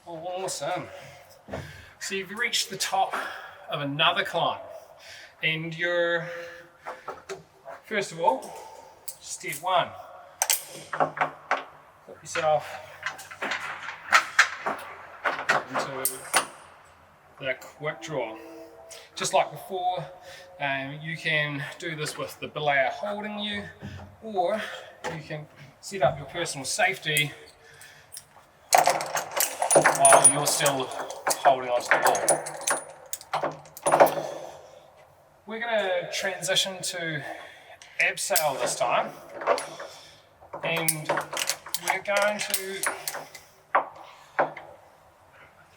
Awesome. So you've reached the top of another climb, and you're, first of all, step one, put yourself into the quick draw. Just like before, you can do this with the belayer holding you, or you can set up your personal safety while you're still holding onto the wall. We're going to transition to abseil this time, and we're going to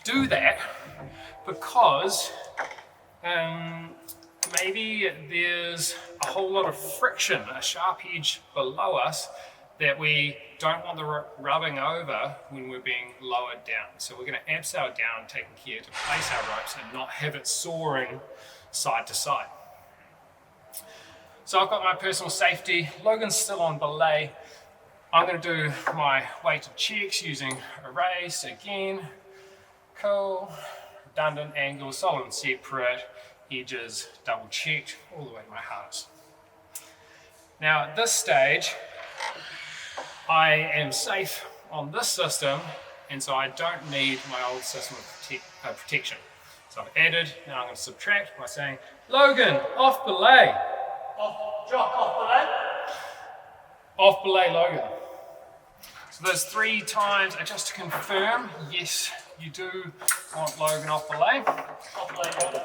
do that because maybe there's a whole lot of friction, a sharp edge below us that we don't want the rope rubbing over when we're being lowered down. So we're going to abseil down, taking care to place our ropes and not have it soaring side to side. So I've got my personal safety. Logan's still on belay. I'm going to do my weighted checks using a race again. Cool, redundant angles, solid and separate, edges double checked all the way to my harness. Now at this stage, I am safe on this system, and so I don't need my old system of protection. So I've added, now I'm going to subtract by saying, Logan, off belay. Off belay? Off belay, Logan. So those 3 times are just to confirm, yes, you do want Logan off belay. Off belay, Logan.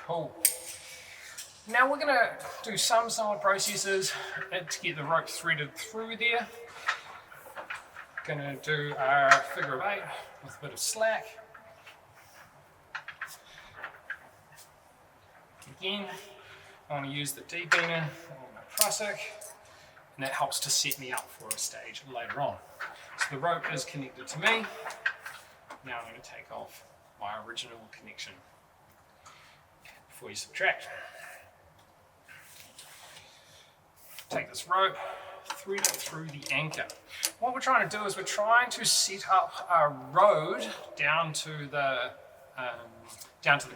Cool. Now we're going to do some similar processes to get the rope threaded through there. Going to do our figure of 8 with a bit of slack. Again, I'm going to use the D-beaner on my prusik, and that helps to set me up for a stage later on. So the rope is connected to me. Now I'm going to take off my original connection before you subtract. Take this rope, thread it through the anchor. What we're trying to do is we're trying to set up our road down to the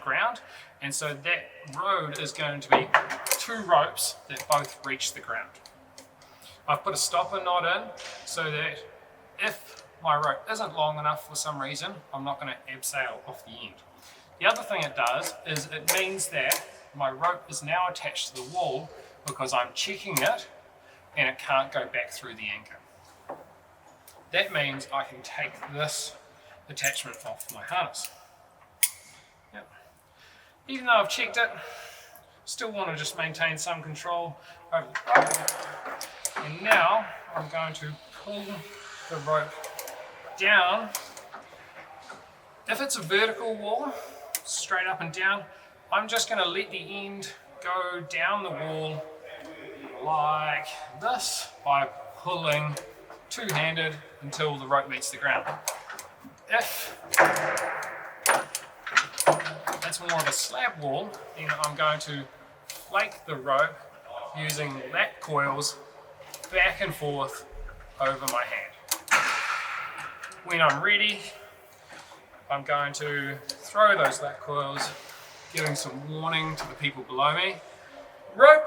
ground, and so that road is going to be 2 ropes that both reach the ground. I've put a stopper knot in so that if my rope isn't long enough for some reason, I'm not going to abseil off the end. The other thing it does is it means that my rope is now attached to the wall because I'm checking it and it can't go back through the anchor. That means I can take this attachment off my harness. Yep. Even though I've checked it, still want to just maintain some control over the rope. And now I'm going to pull the rope down. If it's a vertical wall, straight up and down, I'm just going to let the end go down the wall like this by pulling two-handed until the rope meets the ground. If that's more of a slab wall, then I'm going to flake the rope using lat coils back and forth over my hand. When I'm ready, I'm going to throw those lat coils, giving some warning to the people below me. Rope!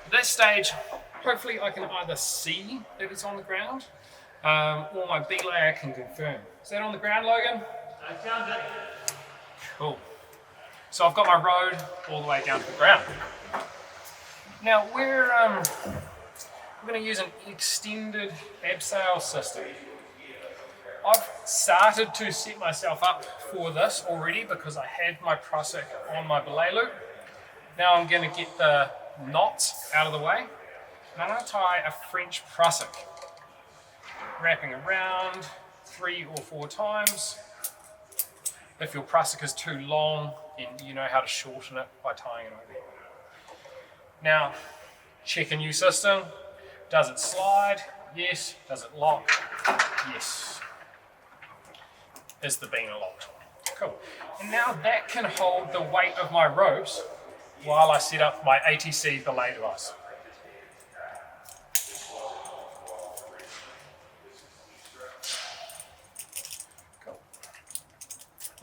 At this stage, hopefully I can either see that it's on the ground, or my belayer can confirm. Is that on the ground, Logan? I found it. Cool. So I've got my road all the way down to the ground. Now we're going to use an extended abseil system. I've started to set myself up for this already because I had my prusik on my belay loop. Now I'm going to get the knots out of the way, and I'm going to tie a French prusik, wrapping around 3 or 4 times. If your prusik is too long, you know how to shorten it by tying it over. Now, check a new system. Does it slide? Yes. Does it lock? Yes. Is the beaner locked? Cool. And now that can hold the weight of my ropes while I set up my ATC belay device.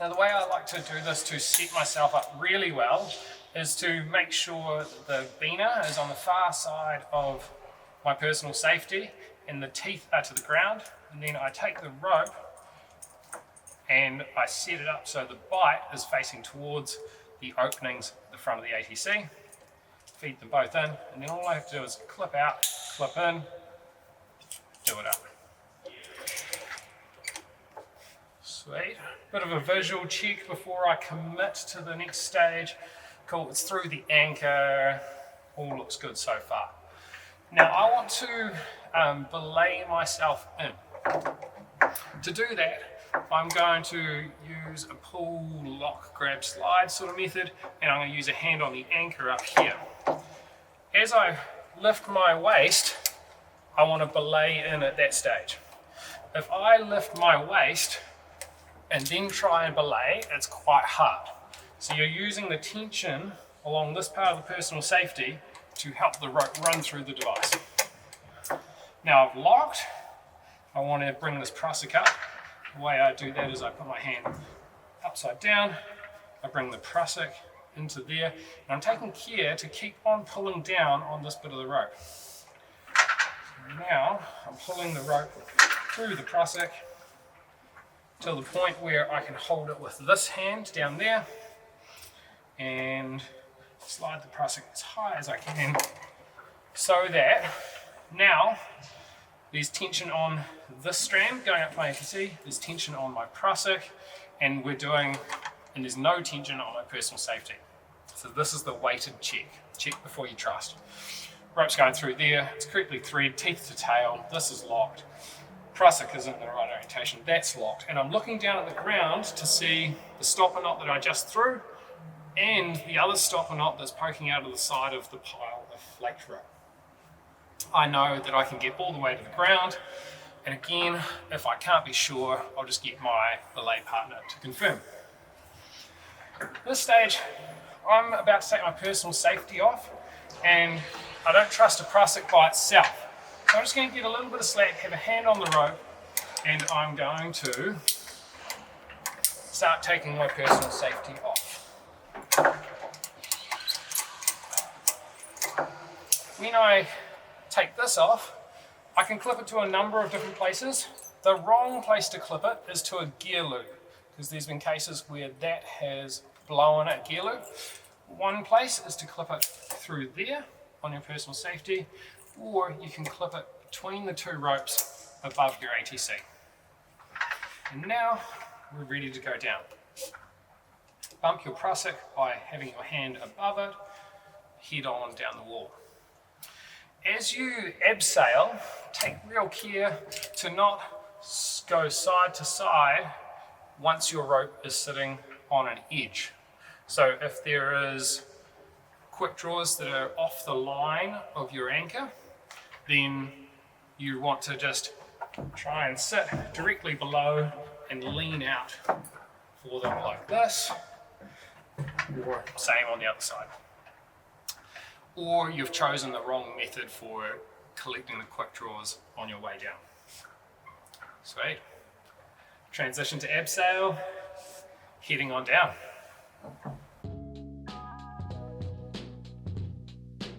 Now the way I like to do this to set myself up really well is to make sure that the beaner is on the far side of my personal safety and the teeth are to the ground, and then I take the rope and I set it up so the bite is facing towards the openings at the front of the ATC, feed them both in, and then all I have to do is clip out, clip in, do it up. Sweet. Bit of a visual check before I commit to the next stage. Cool, it's through the anchor, all looks good so far. Now I want to belay myself in. To do that, I'm going to use a pull, lock, grab, slide sort of method, and I'm going to use a hand on the anchor up here. As I lift my waist, I want to belay in at that stage. If I lift my waist and then try and belay, it's quite hard. So you're using the tension along this part of the personal safety to help the rope run through the device. Now I've locked, I want to bring this prusik up. The way I do that is I put my hand upside down, I bring the prusik into there, and I'm taking care to keep on pulling down on this bit of the rope. So now I'm pulling the rope through the prusik till the point where I can hold it with this hand down there and slide the prusik as high as I can so that now there's tension on this strand going up my ATC, there's tension on my prusik, and there's no tension on my personal safety. So this is the weighted check. Check before you trust. Rope's going through there, it's correctly threaded, teeth to tail, this is locked. Prusik is in the right orientation, that's locked. And I'm looking down at the ground to see the stopper knot that I just threw and the other stopper knot that's poking out of the side of the pile of flaked rope. I know that I can get all the way to the ground, and again, if I can't be sure, I'll just get my belay partner to confirm. At this stage, I'm about to take my personal safety off, and I don't trust a prusik by itself. So I'm just going to get a little bit of slack, have a hand on the rope, and I'm going to start taking my personal safety off. When I take this off, I can clip it to a number of different places. The wrong place to clip it is to a gear loop, because there's been cases where that has blown a gear loop. One place is to clip it through there on your personal safety, or you can clip it between the two ropes above your ATC. And now we're ready to go down. Bump your prusik by having your hand above it, head on down the wall. As you abseil, take real care to not go side to side once your rope is sitting on an edge. So if there is quick draws that are off the line of your anchor, then you want to just try and sit directly below and lean out for them like this, or same on the other side. Or you've chosen the wrong method for collecting the quick draws on your way down. Sweet. Transition to abseil, heading on down.